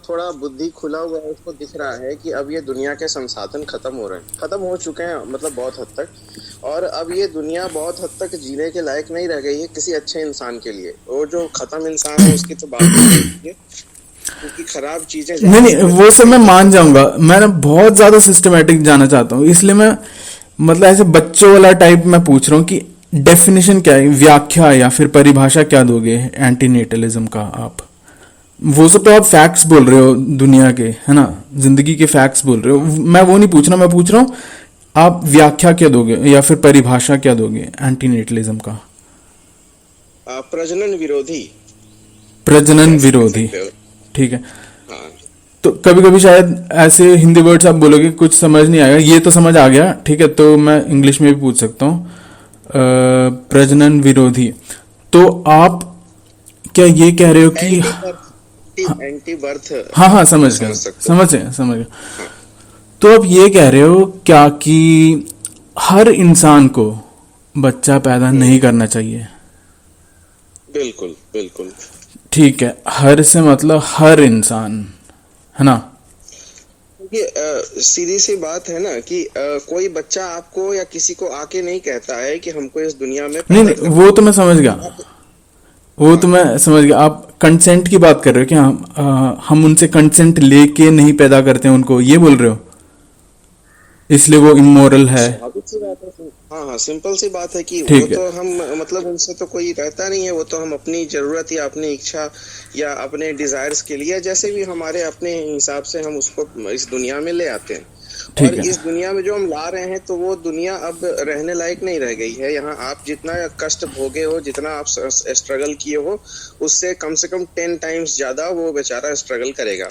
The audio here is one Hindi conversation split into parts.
थोड़ा बुद्धि खुला हुआ है उसको दिख रहा है कि अब ये दुनिया के संसाधन खत्म हो रहे हैं, खत्म हो चुके हैं मतलब बहुत हद तक। और अब ये दुनिया बहुत हद तक जीने के लायक नहीं रह गई है किसी अच्छे इंसान के लिए। वो जो खत्म इंसान है उसकी तो बात नहीं है, क्योंकि खराब चीजें नहीं ज्यादा नहीं, समय वो तक सब मैं चलती मान हैं। जाऊंगा, मैं ना बहुत ज्यादा सिस्टमेटिक जाना चाहता हूँ, इसलिए मैं मतलब ऐसे बच्चों वाला टाइप मैं पूछ रहा हूँ कि डेफिनेशन क्या है, व्याख्या या फिर परिभाषा क्या दोगे एंटीनेटलिज्म का आप? वो सब तो आप फैक्ट्स बोल रहे हो दुनिया के, है ना, जिंदगी के फैक्ट्स बोल रहे हो, मैं वो नहीं पूछ रहा, मैं पूछ रहा हूँ आप व्याख्या क्या दोगे या फिर परिभाषा क्या दोगे एंटीनेटलिज्म का? प्रजनन विरोधी प्रजनन कह विरोधी, सकते हो। ठीक है। हाँ। तो कभी कभी शायद ऐसे हिंदी वर्ड्स आप बोलोगे कुछ समझ नहीं आएगा, ये तो समझ आ गया, ठीक है, तो मैं इंग्लिश में भी पूछ सकता हूँ। प्रजनन विरोधी, तो आप क्या ये कह रहे हो कि एंटी बर्थ, हाँ, एंटी बर्थ हाँ हाँ आप समझ गया, समझ सकते हो। समझ गया, समझ गया। हाँ, तो आप ये कह रहे हो क्या कि हर इंसान को बच्चा पैदा नहीं करना चाहिए? बिल्कुल बिल्कुल। ठीक है, हर से मतलब हर इंसान, है ना? ये सीधी सी बात है ना कि कोई बच्चा आपको या किसी को आके नहीं कहता है कि हमको इस दुनिया में नहीं पैदा नहीं, करना वो है। तो मैं समझ गया, आप। वो तो हाँ। मैं समझ गया। आप कंसेंट की बात कर रहे हो कि हम उनसे कंसेंट लेके नहीं पैदा करते हैं उनको, ये बोल रहे हो, इसलिए वो इमोरल है? स्वाभाविक सी बात है। हाँ हाँ, सिंपल सी बात है कि वो ठीक है। तो हम मतलब उनसे तो कोई रहता नहीं है, वो तो हम अपनी जरूरत या अपनी इच्छा या अपने डिजायर्स के लिए जैसे भी हमारे अपने हिसाब से हम उसको इस दुनिया में ले आते हैं। और ठीक है। इस दुनिया में जो हम ला रहे हैं तो वो दुनिया अब रहने लायक नहीं रह गई है। यहाँ आप जितना कष्ट भोगे हो, जितना आप स्ट्रगल किए हो, उससे कम से कम 10 टाइम्स ज्यादा वो बेचारा स्ट्रगल करेगा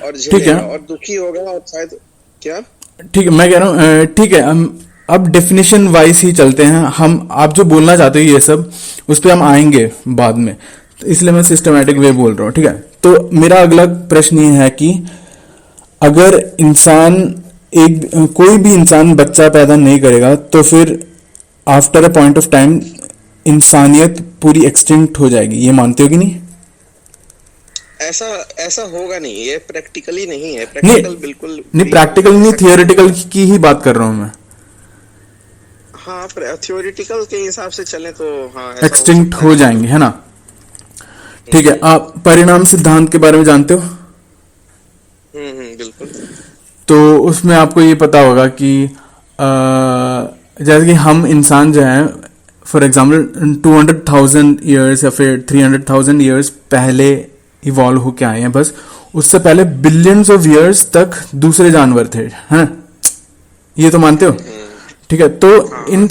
और ठीक है। झेलेगा और दुखी होगा और शायद। क्या? ठीक है, मैं कह रहा हूँ ठीक है, हम अब डेफिनेशन वाइज ही चलते हैं, हम आप जो बोलना चाहते हो ये सब उस पर हम आएंगे बाद में, तो इसलिए मैं सिस्टमेटिक वे बोल रहा हूँ, ठीक है। तो मेरा अगला प्रश्न ये है कि अगर इंसान एक कोई भी इंसान बच्चा पैदा नहीं करेगा तो फिर after a point of time इंसानियत पूरी एक्सटिंक्ट हो जाएगी, ये मानते हो कि नहीं? ऐसा ऐसा होगा नहीं, ये प्रैक्टिकली नहीं है, नहीं प्रैक्टिकल बिल्कुल नहीं, भी प्रैक्टिकल नहीं, ऐसा नहीं थियोरेटिकल होगा। की ही बात कर रहा हूं मैं। हाँ, थ्योरेटिकल के हिसाब से चले तो हाँ ऐसा हो एक्सटिंक्ट सकता हो है जाएंगे, बिल्कुल। है ना? ठीक है, आप परिणाम सिद्धांत के बारे में जानते हो? बिल्कुल। तो उसमें आपको ये पता होगा कि जैसे कि हम इंसान जो है, फॉर एग्जाम्पल 200,000 ईयर्स या फिर 300,000 ईयर्स पहले इवॉल्व होके आए हैं बस, उससे पहले बिलियंस ऑफ ईयर्स तक दूसरे जानवर थे, हैं? ये तो मानते हो? ठीक है, तो हाँ इन हाँ।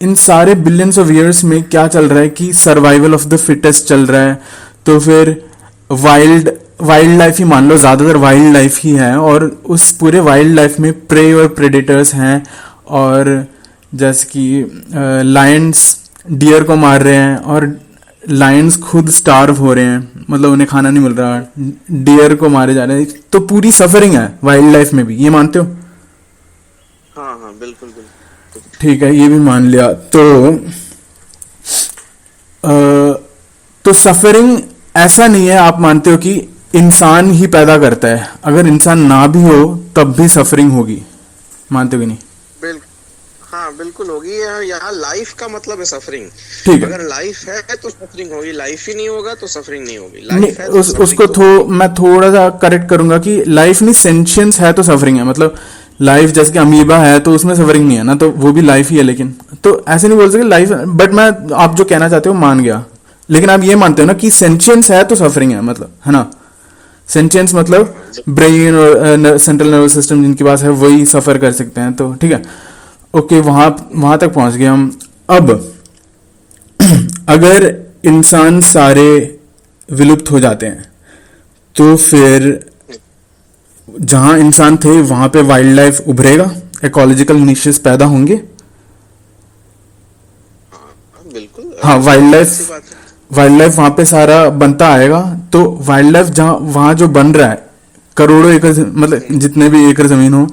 इन सारे बिलियंस ऑफ ईयर्स में क्या चल रहा है कि सर्वाइवल ऑफ द फिटेस्ट चल रहा है। तो फिर वाइल्ड वाइल्ड लाइफ ही मान लो, ज्यादातर वाइल्ड लाइफ ही है, और उस पूरे वाइल्ड लाइफ में प्रे और प्रेडेटर्स हैं, और जैसे कि लायंस डियर को मार रहे हैं, और लायंस खुद स्टार्व हो रहे हैं, मतलब उन्हें खाना नहीं मिल रहा, डियर को मारे जा रहे हैं, तो पूरी सफरिंग है वाइल्ड लाइफ में भी, ये मानते हो? हाँ हाँ, बिल्कुल बिल्कुल। ठीक है, ये भी मान लिया। तो सफरिंग ऐसा नहीं है, आप मानते हो कि इंसान ही पैदा करता है, अगर इंसान ना भी हो तब भी सफरिंग होगी, मानते हो कि नहीं? बिल्कुल। हाँ बिल्कुल होगी। यहाँ लाइफ का मतलब है सफरिंग। ठीक है। अगर लाइफ है तो सफरिंग होगी, लाइफ ही नहीं होगा तो सफरिंग नहीं होगी, नहीं, लाइफ है तो सफरिंग उसको तो होगी। मैं थोड़ा सा करेक्ट करूंगा कि लाइफ नहीं, सेंशियंस है तो सफरिंग है, मतलब लाइफ जैसे कि अमीबा है तो उसमें सफरिंग नहीं है ना, तो वो भी लाइफ ही है, लेकिन तो ऐसे नहीं बोल सकते लाइफ, बट मैं आप जो कहना चाहते हो मान गया। लेकिन आप ये मानते हो ना कि सेंशियंस है तो सफरिंग है, मतलब, है ना? सेंशियंस हाँ मतलब हाँ। ब्रेन और सेंट्रल नर्वस सिस्टम जिनके पास है वही सफर कर सकते हैं, तो ठीक है, ओके, वहां वहां तक पहुंच गए हम। अब अगर इंसान सारे विलुप्त हो जाते हैं तो फिर जहां इंसान थे वहां पे वाइल्ड लाइफ उभरेगा, इकोलॉजिकल निशेस पैदा होंगे। हाँ, बिल्कुल हाँ, स्वाभाविक सी बात है। वाइल्ड लाइफ वहां पे सारा बनता आएगा, तो वाइल्ड लाइफ जहां वहां जो बन रहा है, करोड़ों एकड़ मतलब जितने भी एकड़ जमीन हो,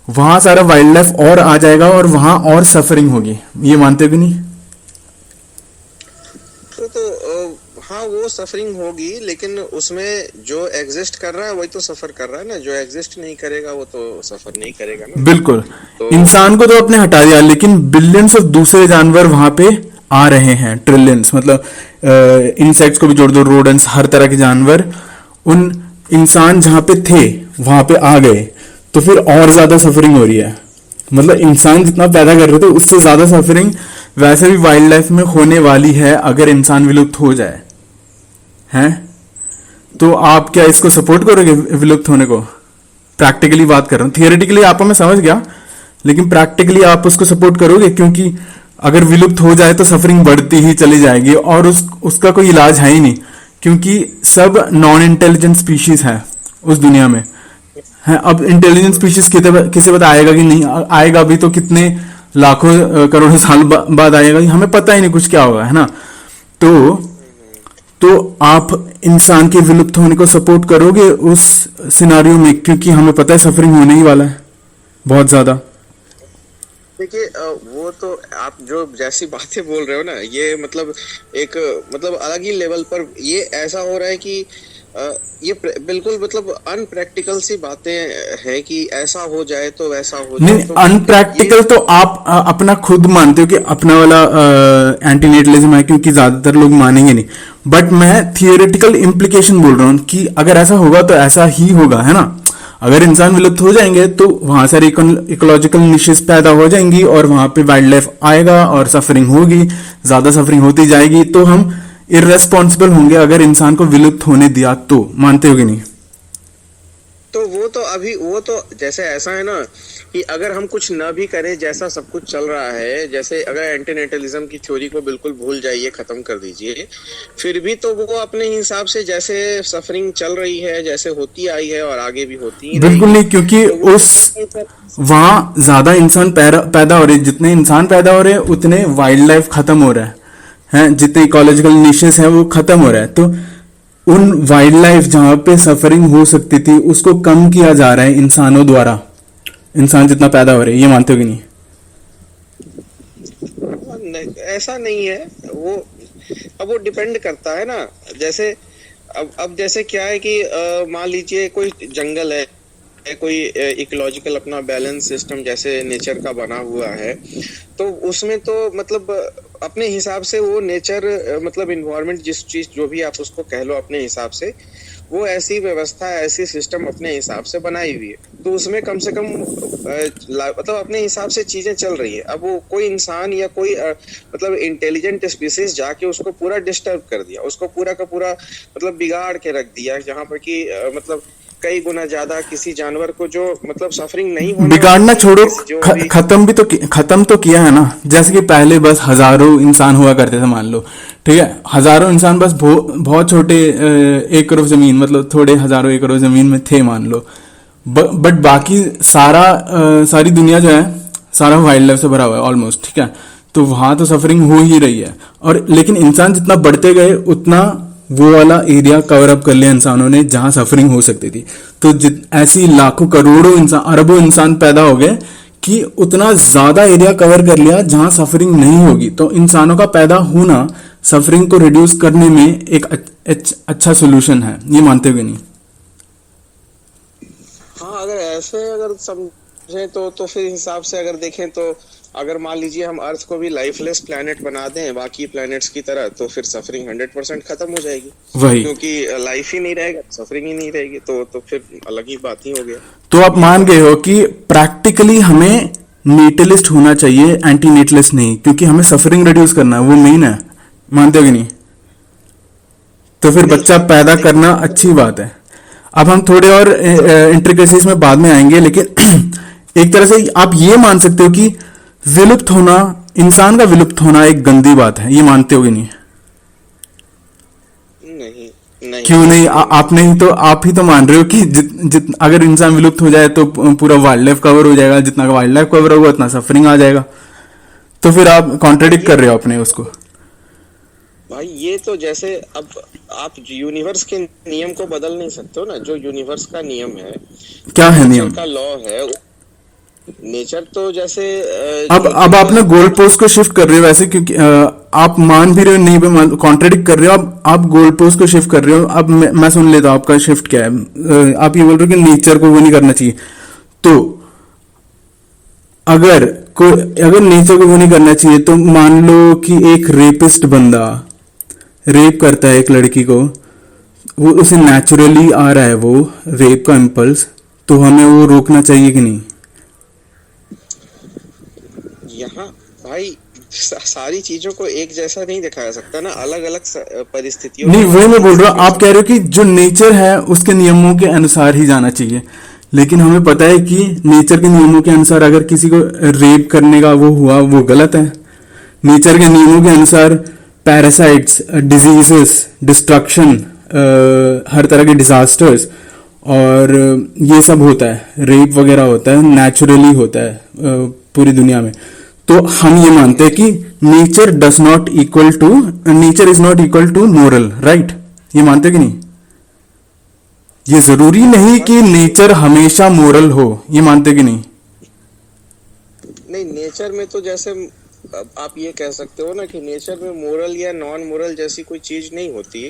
वहां सारा वाइल्ड लाइफ और आ जाएगा और वहां और सफरिंग होगी, ये मानते भी नहीं? तो हाँ वो सफरिंग होगी, लेकिन उसमें जो एग्जिस्ट कर रहा है वही तो सफर कर रहा है ना, जो एग्जिस्ट नहीं करेगा वो तो सफर नहीं करेगा ना। बिल्कुल। तो इंसान को तो आपने हटा दिया, लेकिन बिलियंस ऑफ दूसरे जानवर वहां पे आ रहे हैं, ट्रिलियंस, मतलब इंसेक्ट्स को भी जोड़ दो, रोडेंट्स, हर तरह के जानवर उन इंसान जहां पे थे वहां पे आ गए, तो फिर और ज्यादा सफरिंग हो रही है। मतलब इंसान जितना पैदा कर रहे थे उससे ज्यादा सफरिंग वैसे भी वाइल्ड लाइफ में होने वाली है अगर इंसान विलुप्त हो जाए, हैं? तो आप क्या इसको सपोर्ट करोगे विलुप्त होने को? प्रैक्टिकली बात कर रहा हूँ, थियोरेटिकली आपको मैं समझ गया, लेकिन प्रैक्टिकली आप उसको सपोर्ट करोगे? क्योंकि अगर विलुप्त हो जाए तो सफरिंग बढ़ती ही चली जाएगी और उसका कोई इलाज है ही नहीं, क्योंकि सब नॉन इंटेलिजेंट स्पीशीज है उस दुनिया में है। अब इंटेलिजेंट स्पीशीज किसे पता आएगा कि नहीं आएगा, भी तो कितने लाखों करोड़ों साल बाद आएगा, हमें पता ही नहीं कुछ क्या होगा, है ना? तो आप इंसान के विलुप्त होने को सपोर्ट करोगे उस सिनारियो में, क्योंकि हमें पता है सफरिंग होने ही वाला है बहुत ज्यादा। देखिए वो तो आप जो जैसी बातें बोल रहे हो ना, ये मतलब एक मतलब अलग ही लेवल पर ये ऐसा हो रहा है कि ये बिल्कुल मतलब अनप्रैक्टिकल सी बातें हैं कि ऐसा हो जाए तो वैसा हो जाए। नहीं, तो अनप्रैक्टिकल तो आप अपना खुद मानते हो कि अपना वाला एंटीनेटलिज्म है, क्योंकि ज्यादातर लोग मानेंगे नहीं, बट मैं थियोरेटिकल इम्प्लीकेशन बोल रहा हूं कि अगर ऐसा होगा तो ऐसा ही होगा, है ना? अगर इंसान विलुप्त हो जाएंगे तो वहां सारी इकोलॉजिकल निशेस पैदा हो जाएंगी और वहां पे वाइल्ड लाइफ आएगा और सफरिंग होगी, ज्यादा सफरिंग होती जाएगी, तो हम इररेस्पॉन्सिबल होंगे अगर इंसान को विलुप्त होने दिया तो। मानते हो कि नहीं? तो वो तो अभी वो तो जैसे ऐसा है ना कि अगर हम कुछ न भी करें, जैसा सब कुछ चल रहा है, जैसे अगर एंटीनेटलिज्म की थ्योरी को बिल्कुल भूल जाइए, खत्म कर दीजिए, फिर भी तो वो अपने हिसाब से जैसे सफरिंग चल रही है, जैसे होती आई है और आगे भी होती ही बिल्कुल रहेगी। नहीं, क्योंकि तो वो उस वहां ज्यादा इंसान पैदा हो रहे हैं, जितने इंसान पैदा हो रहे हैं उतने वाइल्ड लाइफ खत्म हो रहा है, जितने इकोलॉजिकल निशेस हैं वो खत्म हो रहा है, तो उन वाइल्ड लाइफ जहां पे सफरिंग हो सकती थी उसको कम किया जा रहा है इंसानों द्वारा, इंसान जितना पैदा हो रहे हैं। ये मानते हो कि नहीं? ऐसा नहीं है वो, अब वो डिपेंड करता है ना। जैसे अब जैसे क्या है कि मान लीजिए कोई जंगल है, कोई इकोलॉजिकल अपना बैलेंस सिस्टम जैसे नेचर का बना हुआ है, तो उसमें तो मतलब अपने हिसाब से वो नेचर मतलब इन्वायरमेंट, जिस चीज जो भी आप उसको कह लो अपने हिसाब से, वो ऐसी व्यवस्था, ऐसी सिस्टम अपने हिसाब से बनाई हुई है, तो उसमें कम से कम मतलब अपने हिसाब से चीजें चल रही है। अब वो कोई इंसान या कोई मतलब इंटेलिजेंट स्पीसीज जाके उसको पूरा डिस्टर्ब कर दिया, उसको पूरा का पूरा मतलब बिगाड़ के रख दिया, जहाँ पर कि मतलब कई गुना ज्यादा किसी जानवर को जो मतलब सफरिंग नहीं होने बिगाड़ना वाली छोड़ो, थी, जो भी खत्म तो किया है ना। जैसे कि पहले बस हजारों इंसान हुआ करते थे, मान लो, ठीक है, हजारों इंसान बस बहुत छोटे एकड़ों जमीन, मतलब थोड़े हजारों एकड़ों जमीन में थे, मान लो, बट बाकी सारी दुनिया जो है सारा वाइल्ड लाइफ से भरा हुआ है ऑलमोस्ट, ठीक है, तो वहां तो सफरिंग हो ही रही है। और लेकिन इंसान जितना बढ़ते गए उतना वो वाला एरिया कवर अप कर लिया इंसानों ने जहां सफरिंग हो सकती थी, तो ऐसी लाखों करोड़ों इंसान, अरबों इंसान पैदा हो गए कि उतना ज्यादा एरिया कवर कर लिया जहां सफरिंग नहीं होगी। तो इंसानों का पैदा होना सफरिंग को रिड्यूस करने में एक अच्छा सोल्यूशन है। ये मानते हो कि नहीं? हाँ, अगर ऐसे अगर समझे तो फिर हिसाब से अगर देखें तो अगर मान लीजिए हम अर्थ को भी लाइफलेस प्लैनेट बना दें बाकी प्लैनेट्स की तरह, तो फिर सफरिंग 100% खत्म हो जाएगी, वही, क्योंकि लाइफ ही नहीं रहेगा, सफरिंग ही नहीं रहेगी, तो फिर अलग ही बात ही हो गया। तो आप मान गए हो कि प्रैक्टिकली हमें नेटलिस्ट होना चाहिए, एंटी नेटलिस्ट नहीं, क्योंकि हमें सफरिंग रिड्यूस करना है, वो मेन है। मानते हो कि नहीं? तो फिर बच्चा पैदा करना अच्छी बात है। अब हम थोड़े और इंट्रिकेसीज में बाद में आएंगे, लेकिन एक तरह से आप ये मान सकते हो कि विलुप्त होना, इंसान का विलुप्त होना एक गंदी बात है। ये मानते हो कि नहीं? नहीं नहीं, क्यों नहीं? आपने ही तो, आप ही तो मान रहे हो कि अगर इंसान विलुप्त हो जाए तो पूरा वाइल्ड लाइफ कवर हो जाएगा, जितना का वाइल्ड लाइफ कवर होगा उतना सफरिंग आ जाएगा। तो फिर आप कॉन्ट्रडिक्ट कर रहे हो अपने उसको। भाई ये तो जैसे अब आप यूनिवर्स के नियम को बदल नहीं सकते हो ना, जो यूनिवर्स का नियम है, क्या है नियम? का लॉ है, नेचर तो जैसे अब आप ना गोल पोस्ट को शिफ्ट कर रहे हो वैसे, क्योंकि आप मान भी रहे हो, नहीं भी कॉन्ट्रेडिक्ट कर रहे हो, आप गोल पोस्ट को शिफ्ट कर रहे हो। अब मैं सुन लेता हूँ आपका शिफ्ट क्या है। आप ये बोल रहे हो कि नेचर को वो नहीं करना चाहिए। तो अगर अगर नेचर को वो नहीं करना चाहिए, तो मान लो कि एक रेपिस्ट बंदा रेप करता है एक लड़की को, वो उसे नेचुरली आ रहा है वो रेप का इम्पल्स, तो हमें वो रोकना चाहिए कि नहीं? यहाँ भाई सारी चीजों को एक जैसा नहीं दिखाया सकता ना, अलग अलग परिस्थितियों नहीं, में वही अलग मैं अलग बोल रहा हूँ, आप कह सिचुएशन। रहे हो कि जो नेचर है उसके नियमों के अनुसार ही जाना चाहिए, लेकिन हमें पता है कि नेचर के नियमों के अनुसार अगर किसी को रेप करने का वो हुआ, वो गलत है। नेचर के नियमों के अनुसार पैरासाइट्स, डिजीजेस, डिस्ट्रक्शन, हर तरह के डिजास्टर्स और ये सब होता है, रेप वगैरह होता है, नेचुरली होता है पूरी दुनिया में। तो हम ये मानते हैं कि nature does not equal to, nature is not equal to moral, right? ये मानते हैं कि नहीं? ये जरूरी नहीं हाँ कि नेचर हमेशा मोरल हो, ये मानते हैं कि नहीं? नहीं, नेचर में तो जैसे अब आप ये कह सकते हो ना कि नेचर में मोरल या नॉन मोरल जैसी कोई चीज नहीं होती,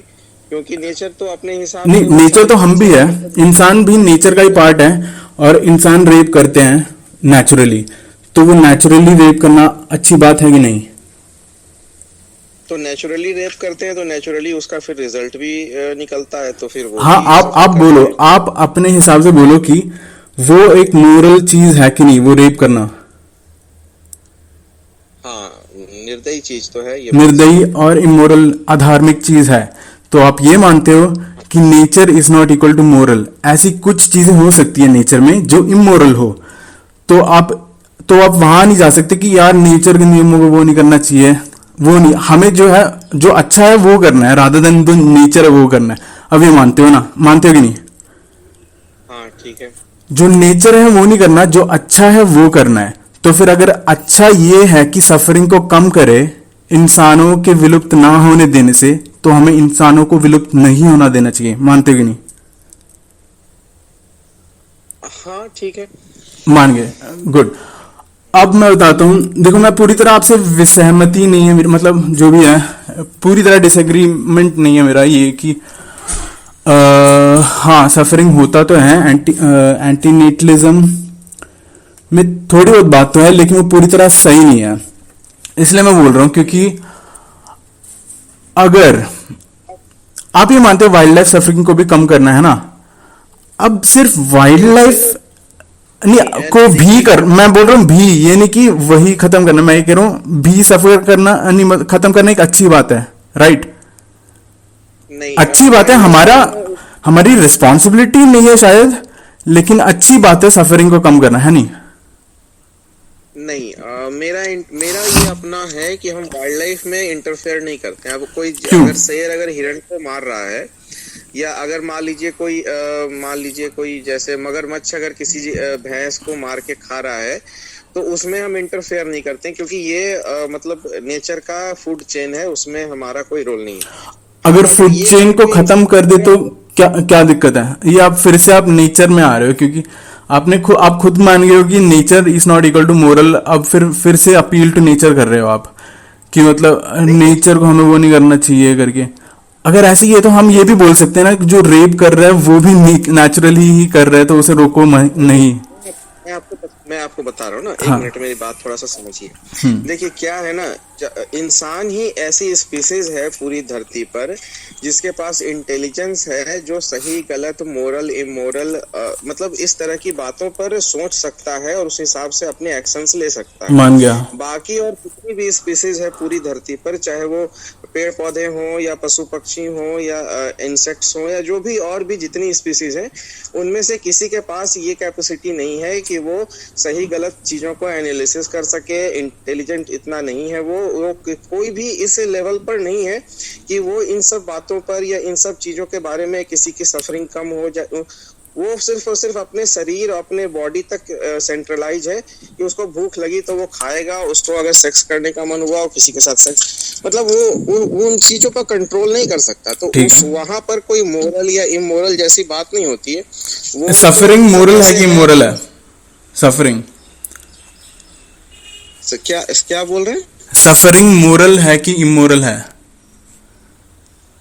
क्योंकि नेचर तो अपने हिसाब नहीं, से वो नेचर सारी तो हम भी चीजें है, मतलब। इंसान भी नेचर का ही पार्ट है। और इंसान रेप करते हैं नेचुरली, तो वो नेचुरली रेप करना अच्छी बात है कि नहीं? तो नेचुरली रेप करते हैं तो नेचुरली उसका फिर रिजल्ट भी निकलता है, तो फिर वो हाँ, भी आप सफर बोलो, करते हैं। आप अपने हिसाब से बोलो कि वो एक मोरल चीज है कि नहीं, वो रेप करना? हाँ, निर्दयी चीज तो है, ये बात सही निर्दयी है। और इमोरल, अधार्मिक चीज है। तो आप ये मानते हो कि nature is not equal to moral. ऐसी कुछ चीजें हो सकती है नेचर में जो इमोरल हो, तो आप वहां नहीं जा सकते कि यार नेचर के नियमों को वो नहीं करना चाहिए। वो नहीं, हमें जो है, जो अच्छा है वो करना है, रादर देन जो नेचर है वो करना है। अब ये मानते हो ना, मानते हो कि नहीं? हाँ ठीक है। जो नेचर है वो नहीं करना, जो अच्छा है वो करना है। तो फिर अगर अच्छा ये है कि सफरिंग को कम करे इंसानों के विलुप्त ना होने देने से, तो हमें इंसानों को विलुप्त नहीं होना देना चाहिए। मानते हो कि नहीं? हाँ ठीक है। मान गए, गुड। अब मैं बताता हूँ, देखो मैं पूरी तरह आपसे विसहमति नहीं है मेरी, मतलब जो भी है पूरी तरह डिसएग्रीमेंट नहीं है मेरा ये कि हाँ सफरिंग होता तो है। एंटीनेटलिज्म में थोड़ी बहुत बात तो है, लेकिन वो पूरी तरह सही नहीं है। इसलिए मैं बोल रहा हूँ क्योंकि अगर आप ये मानते हो वाइल्ड लाइफ सफरिंग को भी कम करना है ना, अब सिर्फ वाइल्ड नहीं लाइफ नहीं नहीं को भी देखिए। कर, मैं बोल रहा हूँ भी, ये नहीं कि वही खत्म करना, मैं ये कह रहा हूँ भी सफर करना नहीं, खत्म करना एक अच्छी बात है, राइट? नहीं अच्छी बात है, वाइल्ड लाइफ हमारा, को हमारी रिस्पॉन्सिबिलिटी नहीं है शायद, लेकिन अच्छी बात है सफरिंग को कम करना, है नहीं? नहीं मेरा ये अपना है कि हम वाइल्ड लाइफ में इंटरफेयर नहीं करते हैं। अब कोई क्यों? अगर शेर अगर हिरण को मार रहा है, या अगर मान लीजिए कोई जैसे मगरमच्छ अगर किसी भैंस को मार के खा रहा है, तो उसमें हम इंटरफेयर नहीं करते हैं, क्योंकि ये मतलब नेचर का फूड चेन है, उसमें हमारा कोई रोल नहीं है। अगर हम अगर फूड ये चेन को करेंगे खत्म कर दे तो इंसान। क्या क्या दिक्कत है? ये आप फिर से आप नेचर में आ रहे हो, क्योंकि आप खुद मान गए हो कि nature is not equal to moral. अब फिर से अपील टू नेचर कर रहे हो आप कि मतलब नहीं नेचर को हमें वो नहीं करना चाहिए करके। अगर ऐसे ही है तो हम ये भी बोल सकते हैं ना कि जो रेप कर रहा है वो भी नेचुरली ही कर रहा है, तो उसे रोको नहीं। मैं आपको बता रहा हूँ ना, एक हाँ। मिनट मेरी बात थोड़ा सा समझिए। हम्म। देखिए क्या है ना, इंसान ही ऐसी स्पीसीज है पूरी धरती पर जिसके पास इंटेलिजेंस है, जो सही गलत मोरल इमोरल मतलब इस तरह की बातों पर सोच सकता है और उस हिसाब से अपने एक्शंस ले सकता है। मान गया। बाकी और कितनी भी स्पीसीज है पूरी धरती पर, चाहे वो पेड़ पौधे हों या पशु पक्षी हों या इंसेक्ट्स हों या जो भी और भी जितनी स्पीसीज हैं, उनमें से किसी के पास ये कैपेसिटी नहीं है कि वो सही गलत चीजों को एनालिसिस कर सके। इंटेलिजेंट इतना नहीं है वो कोई भी इस लेवल पर नहीं है कि वो इन सब बातों पर या इन सब चीजों के बारे में किसी की सफरिंग कम हो जाए। वो सिर्फ और सिर्फ अपने शरीर और अपने बॉडी तक सेंट्रलाइज है कि उसको भूख लगी तो वो खाएगा, उसको अगर सेक्स करने का मन हुआ और किसी के साथ सेक्स, मतलब वो उन चीजों पर कंट्रोल नहीं कर सकता। तो ठीक उस है। वहां पर कोई मोरल या इमोरल जैसी बात नहीं होती है। वो सफरिंग सब मोरल है ऐसे कि है। इमोरल है? सफरिंग क्या बोल रहे हैं? सफरिंग मोरल है कि इमोरल है?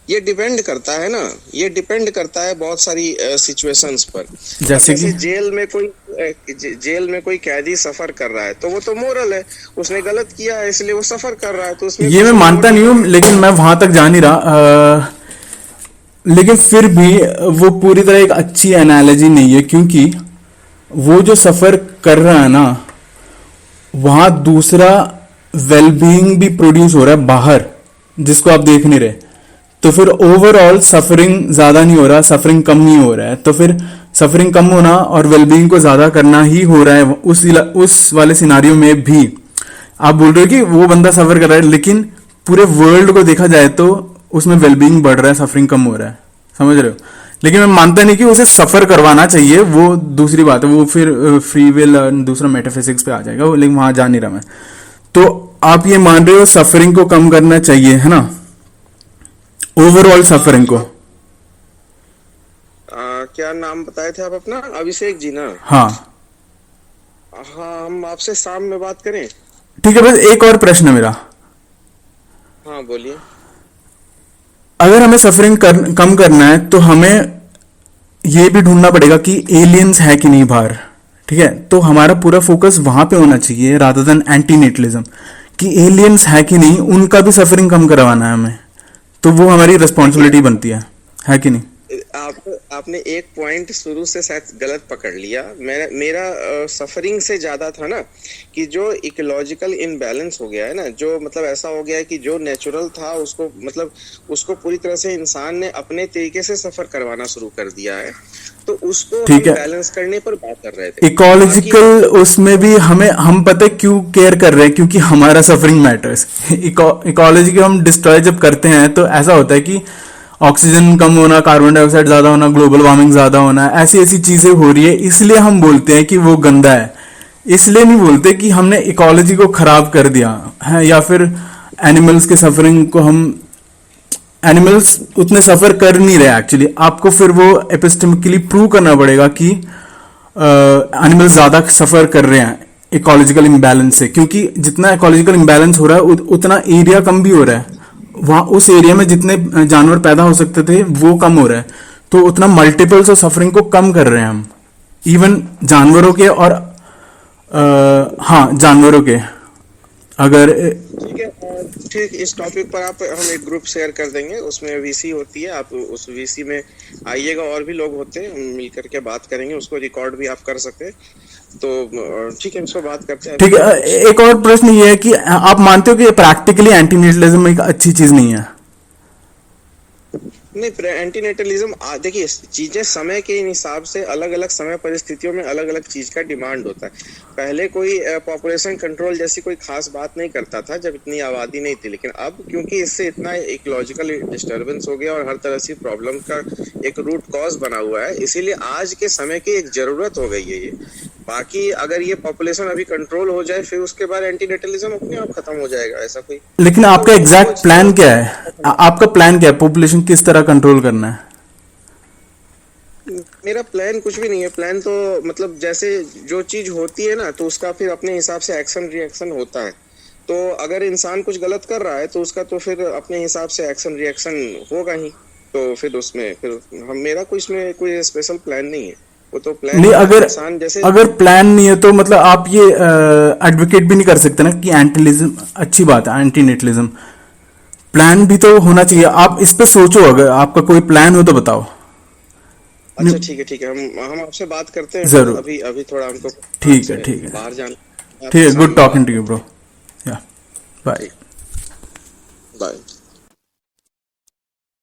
ये डिपेंड करता है ना, ये डिपेंड करता है बहुत सारी सिचुएशंस पर। जैसे कि जेल में कोई कैदी सफर कर रहा है तो वो तो मोरल है, उसने गलत किया है इसलिए वो सफर कर रहा है, तो उसमें ये मैं मानता नहीं हूँ, लेकिन मैं वहां तक जा नहीं रहा। लेकिन फिर भी वो पूरी तरह एक अच्छी एनालॉजी नहीं है, क्योंकि वो जो सफर कर रहा है ना, वहां दूसरा वेलबीइंग भी प्रोड्यूस हो रहा है बाहर, जिसको आप देख नहीं रहे। तो फिर ओवरऑल सफरिंग ज्यादा नहीं हो रहा, सफरिंग कम नहीं हो रहा है। तो फिर सफरिंग कम होना और वेलबीइंग को ज्यादा करना ही हो रहा है उस वाले सिनारियो में भी। आप बोल रहे हो कि वो बंदा सफर कर रहा है, लेकिन पूरे वर्ल्ड को देखा जाए तो उसमें वेलबीइंग बढ़ रहा है, सफरिंग कम हो रहा है, समझ रहे हो? लेकिन मैं मानता नहीं कि उसे सफर करवाना चाहिए, वो दूसरी बात है, वो फिर फ्री विल और दूसरा मेटाफिजिक्स पे आ जाएगा, लेकिन वहां जा नहीं रहा मैं। तो आप ये मान रहे हो सफरिंग को कम करना चाहिए, है ना, ओवरऑल सफरिंग को? क्या नाम बताए थे आप अपना? अभिषेक जी ना? हाँ हाँ, हम आपसे शाम में बात करें? ठीक है। बस एक और प्रश्न है मेरा। हाँ बोलिए। अगर हमें सफरिंग कम करना है तो हमें ये भी ढूंढना पड़ेगा कि एलियंस है कि नहीं बाहर, ठीक है? तो हमारा पूरा फोकस वहां पे होना चाहिए रादर देन एंटीनेटलिज्म, कि एलियंस है कि नहीं, उनका भी सफरिंग कम करवाना है हमें। तो वो हमारी रिस्पॉन्सिबिलिटी बनती है कि नहीं? आपने एक पॉइंट शुरू से शायद गलत पकड़ लिया। मेरा सफरिंग से ज्यादा था ना कि जो इकोलॉजिकल इनबैलेंस हो गया है ना, जो मतलब ऐसा हो गया है कि जो नेचुरल था उसको मतलब उसको पूरी तरह से इंसान ने अपने तरीके से सफर करवाना शुरू कर दिया है, तो उसको हम बैलेंस करने पर बात कर रहे थे। इकोलॉजिकल उसमें भी हम पता है क्यों केयर कर रहे हैं, क्योंकि हमारा सफरिंग मैटर्स। इकोलॉजी को हम डिस्ट्रॉय जब करते हैं तो ऐसा होता है कि ऑक्सीजन कम होना, कार्बन डाइऑक्साइड ज्यादा होना, ग्लोबल वार्मिंग ज्यादा होना, ऐसी ऐसी चीजें हो रही है, इसलिए हम बोलते हैं कि वो गंदा है। इसलिए नहीं बोलते कि हमने इकोलॉजी को खराब कर दिया है, या फिर एनिमल्स के सफरिंग को हम, एनिमल्स उतने सफर कर नहीं रहे एक्चुअली। आपको फिर वो एपिस्टेमिकली प्रूव करना पड़ेगा कि एनिमल्स ज्यादा सफर कर रहे हैं इकोलॉजिकल इम्बैलेंस से, क्योंकि जितना इकोलॉजिकल इम्बैलेंस हो रहा है उतना एरिया कम भी हो रहा है। वहां उस एरिया में जितने जानवर पैदा हो सकते थे वो कम हो रहा है, तो उतना मल्टीपल्स ऑफ सफरिंग को कम कर रहे हैं हम, इवन जानवरों के और हाँ जानवरों के। अगर ठीक, इस टॉपिक पर आप हम एक ग्रुप शेयर कर देंगे, उसमें वीसी होती है, आप उस वीसी में आइएगा, और भी लोग होते हैं, हम मिल करके बात करेंगे, उसको रिकॉर्ड भी आप कर सकते हैं। तो ठीक है, इसको बात करते हैं। ठीक है। एक और प्रश्न ये है कि आप मानते हो कि प्रैक्टिकली एंटीनेटलिज्म एक अच्छी चीज नहीं है? नहीं, एंटीनेटलिज्म देखिए, चीजें समय के हिसाब से अलग अलग समय परिस्थितियों में अलग अलग चीज का डिमांड होता है। पहले कोई पॉपुलेशन कंट्रोल जैसी कोई खास बात नहीं करता था जब इतनी आबादी नहीं थी, लेकिन अब क्योंकि इससे इतना इकोलॉजिकल डिस्टर्बेंस हो गया और हर तरह से प्रॉब्लम का एक रूट कॉज बना हुआ है, इसीलिए आज के समय की एक जरूरत हो गई है ये। बाकी अगर ये पॉपुलेशन अभी कंट्रोल हो जाए फिर उसके बाद एंटीनेटलिज्म अपने आप खत्म हो जाएगा, ऐसा कोई। लेकिन आपका एग्जैक्ट प्लान क्या है? आपका प्लान क्या है? पॉपुलेशन किस तरह कंट्रोल करना है? मेरा प्लान कुछ भी नहीं है। प्लान तो मतलब जैसे जो चीज होती है ना, तो उसका फिर अपने हिसाब से एक्शन रिएक्शन होता है। तो अगर इंसान कुछ गलत कर रहा है तो उसका तो फिर अपने हिसाब से एक्शन रिएक्शन होगा ही। तो फिर उसमें फिर मेरा कोई इसमें कोई स्पेशल प्लान नहीं है। वो तो प्लान नहीं, अगर प्लान नहीं है तो मतलब आप ये एडवोकेट भी नहीं कर सकते ना कि एंटीनेटलिज्म अच्छी बात है, एंटीनेटलिज्म। प्लान भी तो होना चाहिए। आप इस पे सोचो, अगर आपका कोई प्लान हो तो बताओ। अच्छा ठीक है, हम आपसे बात करते हैं जरूर। अभी थोड़ा हमको ठीक है बाहर जाना। ठीक है। Good talking to you bro. या बाय। बाय।